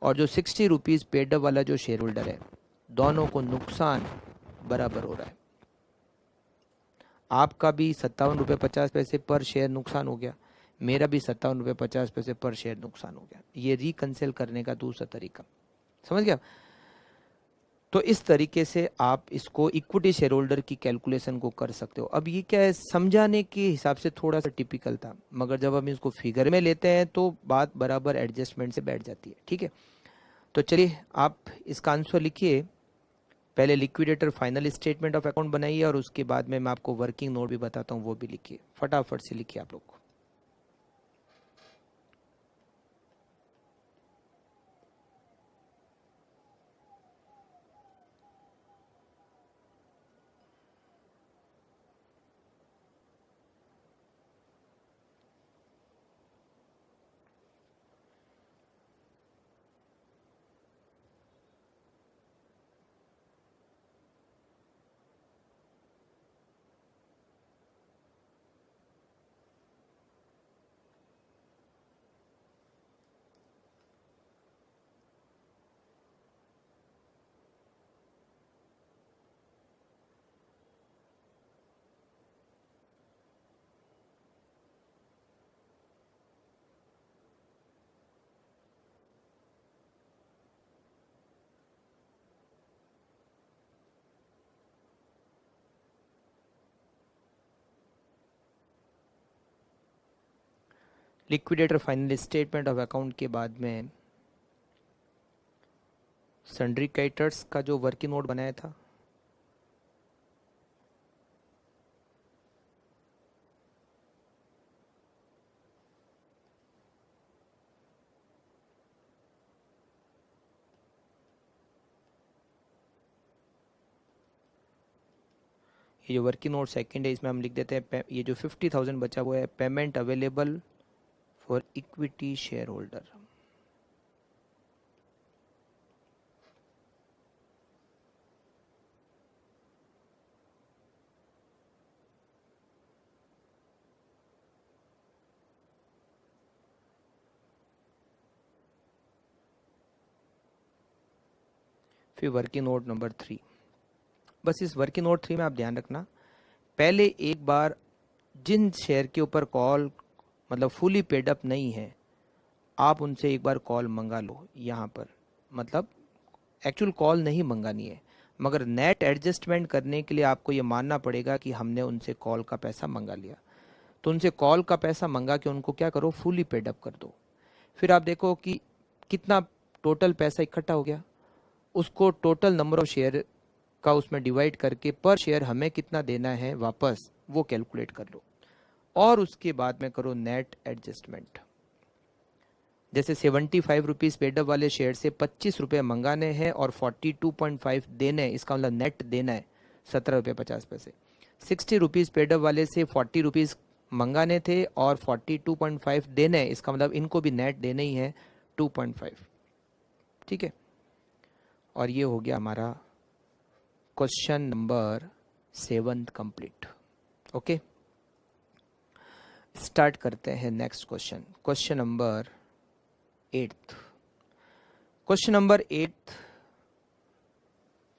और जो ₹60 पेड अप वाला जो शेयर होल्डर है, दोनों को नुकसान बराबर हो रहा है। आपका भी ₹57.50 पर शेयर नुकसान हो गया, मेरा भी ₹57.50 पर शेयर नुकसान हो गया। ये रिकंसिल करने का दूसरा तरीका, समझ गया? तो इस तरीके से आप इसको इक्विटी शेयर होल्डर की कैलकुलेशन को कर सकते हो। अब ये क्या है, समझाने के हिसाब से थोड़ा सा टिपिकल था, मगर जब हम इसको फिगर में लेते हैं तो बात बराबर एडजस्टमेंट से बैठ जाती है। ठीक है, तो चलिए आप इसका आंसर लिखिए। पहले liquidator final statement of account बनाइए और उसके बाद में मैं आपको वर्किंग नोट भी बताता हूँ, वो भी लिखिए। फटाफट से लिखिए आप लोग। Liquidator final statement of account के बाद में सन्ड्री क्रेडिटर्स का जो वर्किंग नोट बनाया था, ये जो वर्किंग नोट सेकंड है, इसमें हम लिख देते हैं ये जो 50,000 बचा हुआ है, payment available for equity share holder. फिर वर्किंग नोट नंबर 3। बस इस वर्किंग नोट 3 में आप ध्यान रखना, पहले एक बार जिन शेयर के ऊपर कॉल मतलब फुली पेड अप नहीं है, आप उनसे एक बार कॉल मंगा लो यहाँ पर। मतलब एक्चुअल कॉल नहीं मंगानी है, मगर नेट एडजस्टमेंट करने के लिए आपको ये मानना पड़ेगा कि हमने उनसे कॉल का पैसा मंगा लिया। तो उनसे कॉल का पैसा मंगा के उनको क्या करो, फुली पेड अप कर दो। फिर आप देखो कि कितना टोटल पैसा इकट्ठा हो गया, उसको टोटल नंबर ऑफ शेयर का उसमें डिवाइड करके पर शेयर हमें कितना देना है वापस, वो कैलकुलेट कर लो और उसके बाद में करो नेट एडजस्टमेंट। जैसे ₹75 पेडअप वाले शेयर से ₹25 मंगाने हैं और 42.5 देने हैं, इसका मतलब नेट देना है ₹17.50। ₹60 पेडअप वाले से ₹40 मंगाने थे और 42.5 देने हैं, इसका मतलब इनको भी नेट देने ही है 2.5। ठीक है, और ये हो गया हमारा question number 7 complete. Okay, start करते हैं next question. Question number 8। Question number 8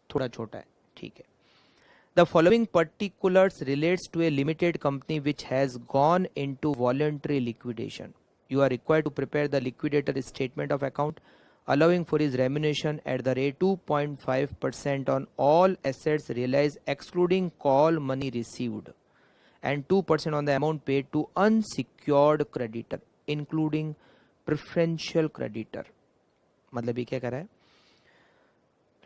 थोड़ा छोटा है, ठीक है। The following particulars relates to a limited company which has gone into voluntary liquidation. You are required to prepare the liquidator statement of account, allowing for his remuneration at the rate 2.5% on all assets realized excluding call money received and 2% on the amount paid to unsecured creditor including preferential creditor। मतलब ये क्या कर रहा है,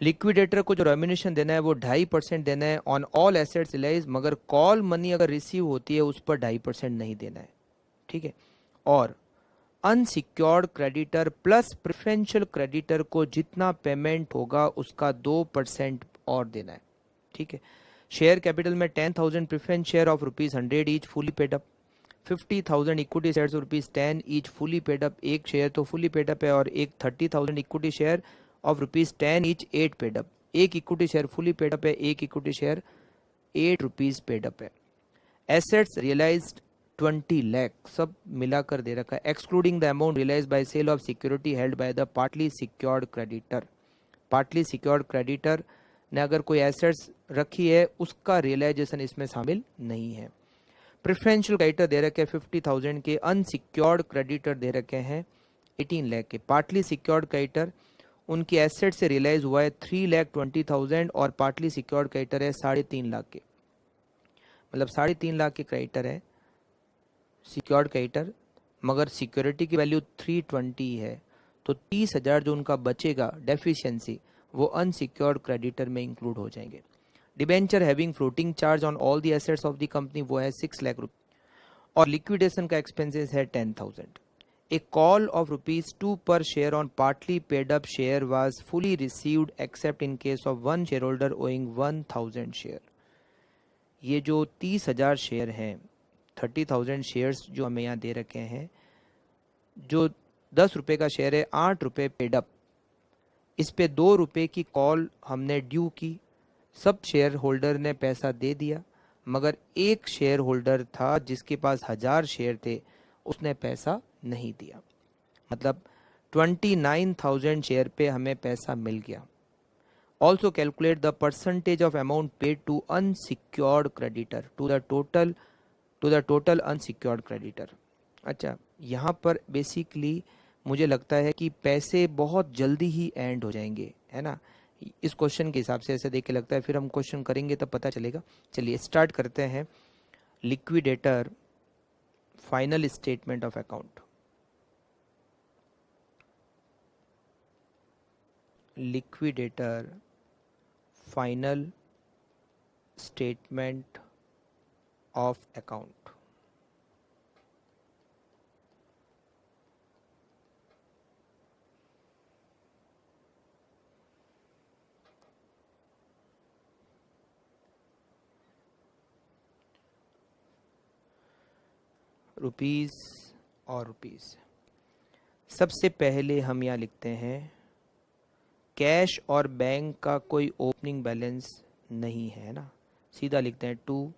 liquidator को जो remuneration देना है वो 2.5% देना है ऑन ऑल एसेट्स रिलाइज, मगर कॉल मनी अगर रिसीव होती है उस पर 2.5% नहीं देना है, ठीक है। और unsecured creditor plus preferential creditor को जितना पेमेंट होगा उसका 2% और देना है, ठीक है। शेयर कैपिटल में 10,000 preference share of ₹100 each fully paid up, 50,000 equity shares of ₹10 each fully paid up, एक शेयर तो फुली पेड अप है, और एक 30,000 equity share of ₹10 each 8 paid up, एक equity share fully paid up है, एक equity share ₹8 paid up है। Assets realised 20 lakh, सब मिलाकर दे रखा है, excluding the amount realise by sale of security held by the partly secured creditor. Partly secured creditor ने अगर कोई एसेट्स रखी है उसका रियलाइजेशन इसमें शामिल नहीं है। प्रेफरेंशियल क्रेडिटर दे रखे 50,000 के, अनसिक्योर्ड क्रेडिटर दे रखे हैं 18 लाख के। पार्टली सिक्योर्ड क्रेडिटर उनकी एसेट से रियलाइज हुआ है 3,20,000 और पार्टली सिक्योर्ड क्रेडिटर है 3.5 लाख के, मतलब 3.5 लाख के क्रेडिटर है सिक्योर्ड क्रेडिटर, मगर सिक्योरिटी की वैल्यू 320 है, तो 30,000 जो उनका बचेगा डेफिशिएंसी वो अनसिक्योर्ड क्रेडिटर में इंक्लूड हो जाएंगे। Debenture having floating charge on all the assets of the company वो है 6 लाख रुपये, और लिक्विडेशन का एक्सपेंसेस है 10,000। A call of ₹2 per share on partly paid up share was fully received except in case of one shareholder owing 1,000 share। ये जो 30,000 share हैं, 30,000 shares जो हमें यहाँ दे रखे हैं, जो 10 रुपये का शेयर है 8 रुपये पेड अप, इस पे 2 रुपये की कॉल हमने ड्यू की, सब शेयर होल्डर ने पैसा दे दिया, मगर एक शेयर होल्डर था जिसके पास 1,000 शेयर थे, उसने पैसा नहीं दिया, मतलब 29,000 शेयर पे हमें पैसा मिल गया। Also calculate the percentage of amount paid to unsecured creditor to the total unsecured creditor. अच्छा, यहाँ पर बेसिकली मुझे लगता है कि पैसे बहुत जल्दी ही एंड हो जाएंगे, है ना, इस क्वेश्चन के हिसाब से ऐसे देख के लगता है, फिर हम क्वेश्चन करेंगे तब पता चलेगा। चलिए स्टार्ट करते हैं। Liquidator final statement of account. Liquidator final statement of account. Rupees और रुपीस। सबसे पहले हम यहाँ लिखते हैं कैश और बैंक का कोई ओपनिंग बैलेंस नहीं है ना, सीधा लिखते हैं to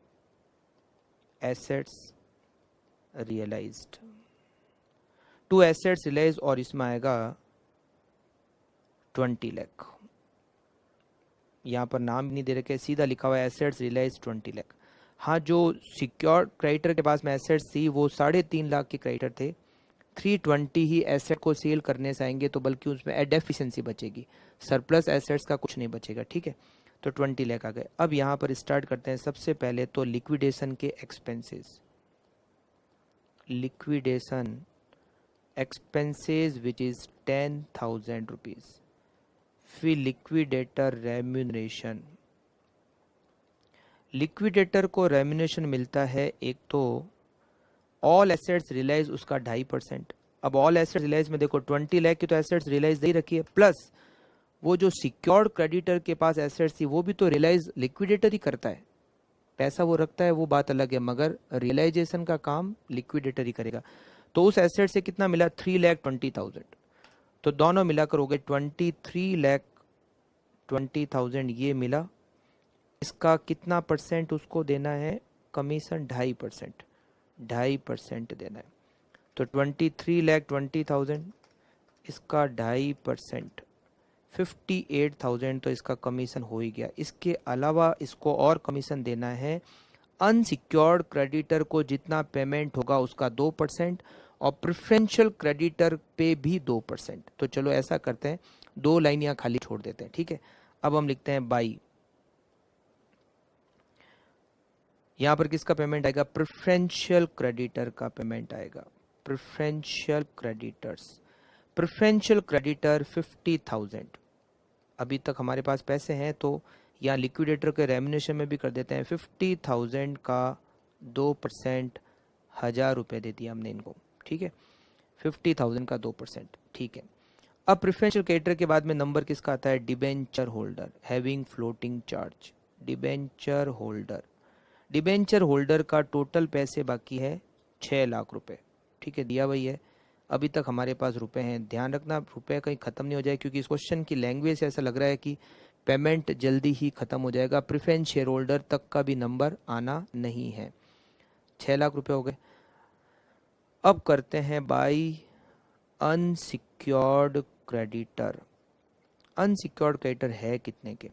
assets realised, to assets realise, और इसमें आएगा 20 लाख। यहाँ पर नाम नहीं दे रखे, सीधा लिखा हुआ है एसेट्स रियलाइज 20 लाख। हाँ, जो सिक्योर्ड क्रेडिटर के पास में एसेट्स थी वो 3.5 लाख के क्रेडिटर थे, 320 ही एसेट को सेल करने से आएंगे, तो बल्कि उसमें डेफिशिएंसी बचेगी, सरप्लस एसेट्स का कुछ नहीं बचेगा, ठीक है। तो 20 लाख आ गए। अब यहाँ पर स्टार्ट करते हैं। सबसे पहले तो लिक्विडेशन के expenses, liquidation expenses which is 10,000 rupees. फिर लिक्विडेटर रेम्यूनरेशन, लिक्विडेटर को रेम्यूनरेशन मिलता है एक तो ऑल एसेट्स रियलाइज उसका 2.5%। अब ऑल एसेट्स रियलाइज में देखो 20 लाख की तो एसेट्स रियलाइज दे रखी है, प्लस वो जो सिक्योर्ड क्रेडिटर के पास एसेट्स थी वो भी तो रियलाइज लिक्विडेटर ही करता है, पैसा वो रखता है वो बात अलग है, मगर रियलाइजेशन का काम लिक्विडेटर ही करेगा। तो उस एसेट से कितना मिला 3,20,000, तो दोनों मिलाकर हो गए 23,20,000 ये मिला। इसका कितना परसेंट उसको देना है कमीशन, 2.5%, 2.5% देना है। तो 23,20,000 इसका 2.5%, 58,000 तो इसका कमीशन हो ही गया। इसके अलावा इसको और कमीशन देना है, अनसिक्योर्ड क्रेडिटर को जितना पेमेंट होगा उसका 2%, और प्रेफरेंशियल क्रेडिटर पे भी 2%। तो चलो ऐसा करते हैं, 2 लाइन यहाँ खाली छोड़ देते हैं, ठीक है। अब हम लिखते हैं बाई, यहाँ पर किसका पेमेंट आएगा, प्रेफरेंशियल क्रेडिटर का पेमेंट आएगा, प्रेफरेंशियल क्रेडिटर्स। प्रेफरेंशियल क्रेडिटर 50,000, अभी तक हमारे पास पैसे हैं, तो यहाँ लिक्विडेटर के रेम्यूनेशन में भी कर देते हैं। 50,000 का 2%, 1000 रुपये दे दिया हमने इनको, ठीक है। 50,000 का 2%, ठीक है। अब प्रेफरेंशियल क्रेडिटर के बाद में नंबर किसका आता है? Debenture holder having floating charge. Debenture holder, debenture holder का टोटल पैसे बाकी है 6 लाख रुपए, ठीक है, दिया वही है। अभी तक हमारे पास रुपए हैं। ध्यान रखना रुपए कहीं ख़त्म नहीं हो जाए, क्योंकि इस क्वेश्चन की लैंग्वेज से ऐसा लग रहा है कि पेमेंट जल्दी ही ख़त्म हो जाएगा। प्रेफरेंस शेयर होल्डर तक का भी नंबर आना नहीं है। 6 लाख रुपए हो गए। अब करते हैं by unsecured creditor. Unsecured creditor है कितने के?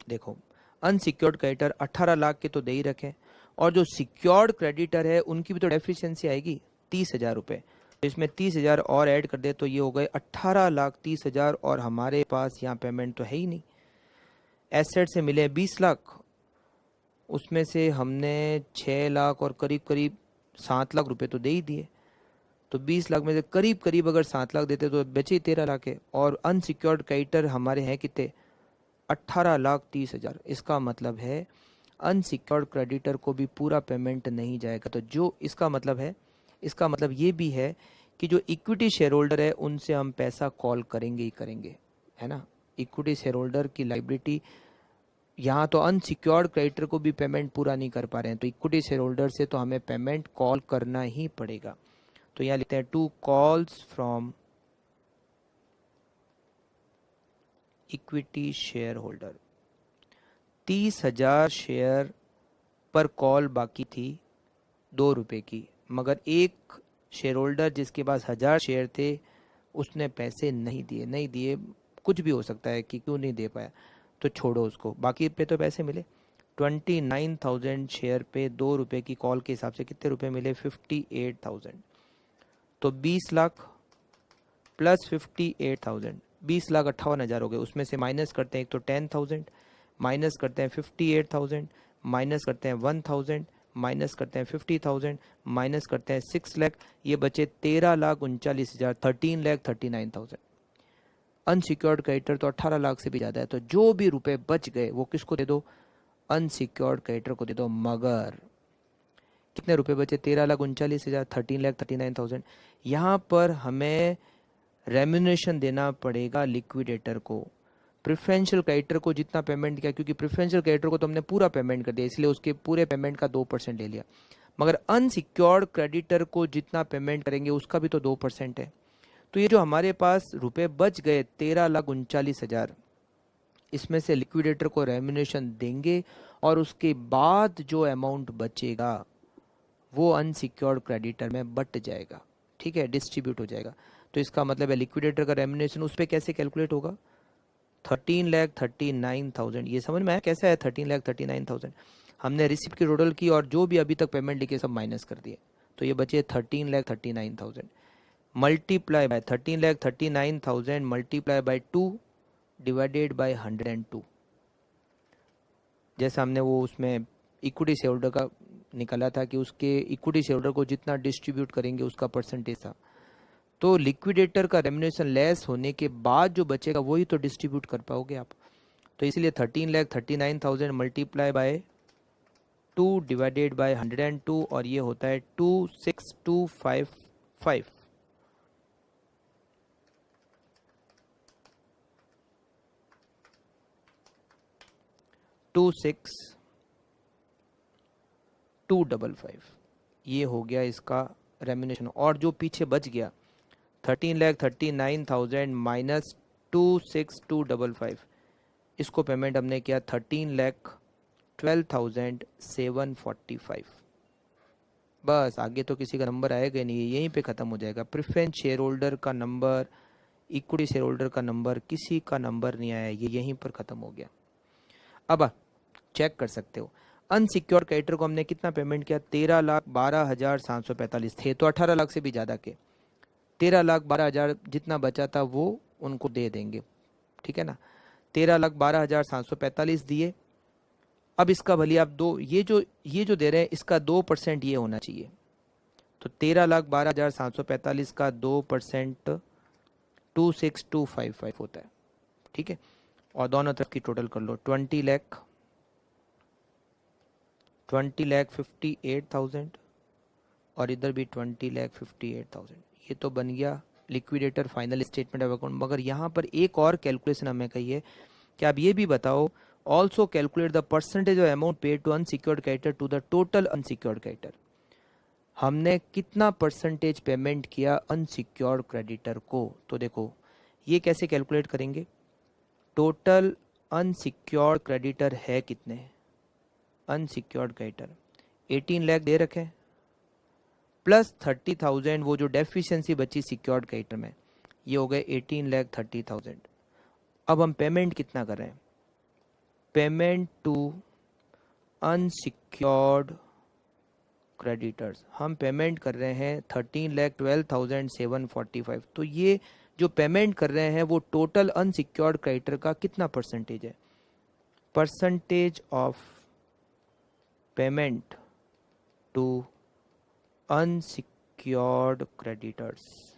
देखो, अनसिक्योर्ड क्रेडिटर 18 लाख के तो दे ही रखे, और जो सिक्योर्ड क्रेडिटर है उनकी भी तो डेफिशिएंसी आएगी 30,000 रुपये। तो इसमें 30,000 और ऐड कर दे तो ये हो गए 18,30,000, और हमारे पास यहाँ पेमेंट तो है ही नहीं। एसेट से मिले 20 लाख, उसमें से हमने 6 लाख और करीब करीब 7 लाख रुपए तो दे ही दिए। तो 20 लाख में से करीब करीब अगर 7 लाख देते तो बचे ही 13 लाख है। और अनसिक्योर्ड क्रेडिटर हमारे हैं कितने? 18,30,000। इसका मतलब है अनसिक्योर्ड क्रेडिटर को भी पूरा पेमेंट नहीं जाएगा। तो जो इसका मतलब है, इसका मतलब ये भी है कि जो इक्विटी शेयर होल्डर है उनसे हम पैसा कॉल करेंगे ही करेंगे, है ना। इक्विटी शेयर होल्डर की लाइबिलिटी, यहाँ तो अनसिक्योर्ड क्रेडिटर को भी पेमेंट पूरा नहीं कर पा रहे हैं, तो इक्विटी शेयर होल्डर से तो हमें पेमेंट कॉल करना ही पड़ेगा। तो यहाँ लिखते हैं 2 calls from equity share holder. 30,000 share पर कॉल बाकी थी 2 रुपए की, मगर एक शेयर होल्डर जिसके पास 1000 शेयर थे उसने पैसे नहीं दिए। कुछ भी हो सकता है कि क्यों नहीं दे पाया, तो छोड़ो उसको, बाकी पे तो पैसे मिले। 29,000 शेयर पे 2 रुपए की कॉल के हिसाब से कितने रुपए मिले? 58,000। तो 20 लाख प्लस 58,000, 20,58,000 हो गए। उसमें से माइनस करते हैं एक तो 10,000, माइनस करते हैं 58,000, माइनस करते हैं 1,000, माइनस करते हैं 50,000, माइनस करते हैं 6 लाख, ये बचे 13,39,000, 13,39,000। अनसिक्योर्ड क्रेडिटर तो 18 लाख से भी ज़्यादा है, तो जो भी रुपए बच गए वो किसको दे दो? अनसिक्योर्ड क्रेडिटर को दे दो। मगर कितने रुपए बचे? 13,39,000, 13,39,000। यहाँ पर हमें रेम्यूनरेशन देना पड़ेगा लिक्विडेटर को। प्रेफरेंशियल क्रेडिटर को जितना पेमेंट किया, क्योंकि प्रेफरेंशियल क्रेडिटर को तो हमने पूरा पेमेंट कर दिया, इसलिए उसके पूरे पेमेंट का 2% ले लिया। मगर अनसिक्योर्ड क्रेडिटर को जितना पेमेंट करेंगे उसका भी तो 2% है। तो ये जो हमारे पास रुपए बच गए 13,39,000, इसमें से लिक्विडेटर को रेम्यूनरेशन देंगे, और उसके बाद जो अमाउंट बचेगा वो अनसिक्योर्ड क्रेडिटर में बट जाएगा, ठीक है, डिस्ट्रीब्यूट हो जाएगा। तो इसका मतलब है लिक्विडेटर का रेम्यूनरेशन उस पर कैसे कैलकुलेट होगा? 13,39,000। ये समझ में आया कैसा है 13,39,000? हमने रिसिप्ट की टोटल की और जो भी अभी तक पेमेंट लिखे सब माइनस कर दिए, तो ये बचे 13,39,000 multiply by 13,39,000 multiply by 2 divided by 102। जैसा हमने वो उसमें इक्विटी शेयर होल्डर का निकाला था कि उसके इक्विटी शेयर होल्डर को जितना डिस्ट्रीब्यूट करेंगे उसका परसेंटेज था। तो लिक्विडेटर का रेम्यूनरेशन लेस होने के बाद जो बचेगा वही तो डिस्ट्रीब्यूट कर पाओगे आप। तो इसलिए 13,39,000 मल्टीप्लाई बाय 2 डिवाइडेड बाय 102, और ये होता है 26,255। 26,255 ये हो गया इसका रेम्यूनरेशन। और जो पीछे बच गया 13,39,000 माइनस 26,255, इसको पेमेंट हमने किया 13,12,745। बस आगे तो किसी का नंबर आएगा नहीं, यहीं पे ख़त्म हो जाएगा। प्रेफरेंस शेयर होल्डर का नंबर, इक्विटी शेयर होल्डर का नंबर, किसी का नंबर नहीं आया, ये यहीं पर ख़त्म हो गया। अब चेक कर सकते हो अनसिक्योर्ड क्रेडिटर को हमने कितना पेमेंट किया? 13,12,745 थे, तो 18 लाख से भी ज़्यादा के 13,12,000 जितना बचा था वो उनको दे देंगे, ठीक है ना। 13,12,745 दिए। अब इसका भले आप दो, ये जो दे रहे हैं इसका 2% ये होना चाहिए। तो 13,12,745 का 2% 26,255 होता है, ठीक है। और दोनों तरफ की टोटल कर लो, 20,58,000 और इधर भी 20,58,000। ये तो बन गया liquidator final statement of account. मगर यहाँ पर एक और कैलकुलेशन हमें कही है कि आप ये भी बताओ, also calculate the percentage of amount paid to unsecured creditor to the total unsecured creditor. हमने कितना परसेंटेज पेमेंट किया अनसिक्योर्ड क्रेडिटर को? तो देखो ये कैसे कैलकुलेट करेंगे, टोटल अनसिक्योर्ड क्रेडिटर है कितने, अनसिक्योर्ड क्रेडिटर 18 लाख दे रखे प्लस 30,000 वो जो डेफिशिएंसी बची सिक्योर्ड क्रेडिटर में, ये हो गए 18,30,000। अब हम पेमेंट कितना कर रहे हैं, पेमेंट टू अनसिक्योर्ड क्रेडिटर्स हम पेमेंट कर रहे हैं 13,12,745। तो ये जो पेमेंट कर रहे हैं वो टोटल अनसिक्योर्ड क्रेडिटर का कितना परसेंटेज है, percentage of payment to unsecured creditors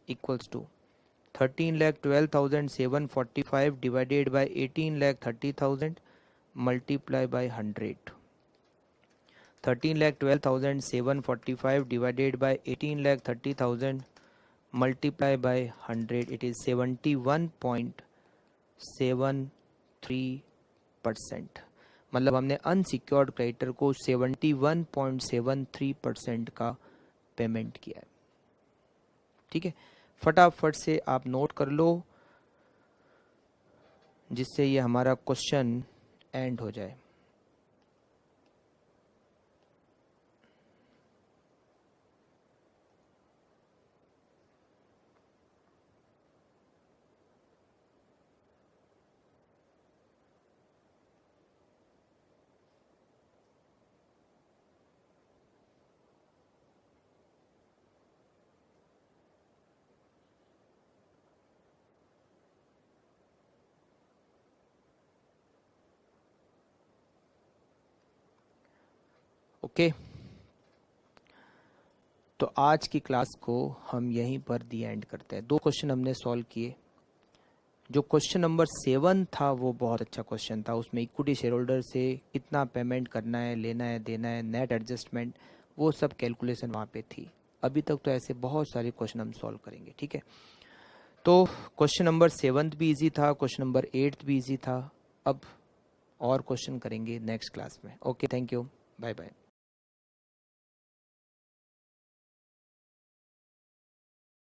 equals to 13,12,745 divided by 18,30,000 multiply by 100। 13,12,745 divided by 18,30,000 multiply by 100, it is 71.73%। मतलब हमने अनसिक्योर्ड क्रेडिटर को 71.73% का पेमेंट किया है। ठीक है, फटाफट से आप नोट कर लो जिससे ये हमारा क्वेश्चन एंड हो जाए। ओके, तो आज की क्लास को हम यहीं पर दी एंड करते हैं। 2 क्वेश्चन हमने सॉल्व किए। जो क्वेश्चन नंबर 7 था वो बहुत अच्छा क्वेश्चन था, उसमें इक्विटी शेयर होल्डर से कितना पेमेंट करना है, लेना है, देना है, नेट एडजस्टमेंट, वो सब कैलकुलेशन वहाँ पे थी। अभी तक तो ऐसे बहुत सारे क्वेश्चन हम सॉल्व करेंगे। ठीक है, तो क्वेश्चन नंबर 7 भी इजी था, क्वेश्चन नंबर 8 भी इजी था। अब और क्वेश्चन करेंगे नेक्स्ट क्लास में। Okay, thank you, bye bye.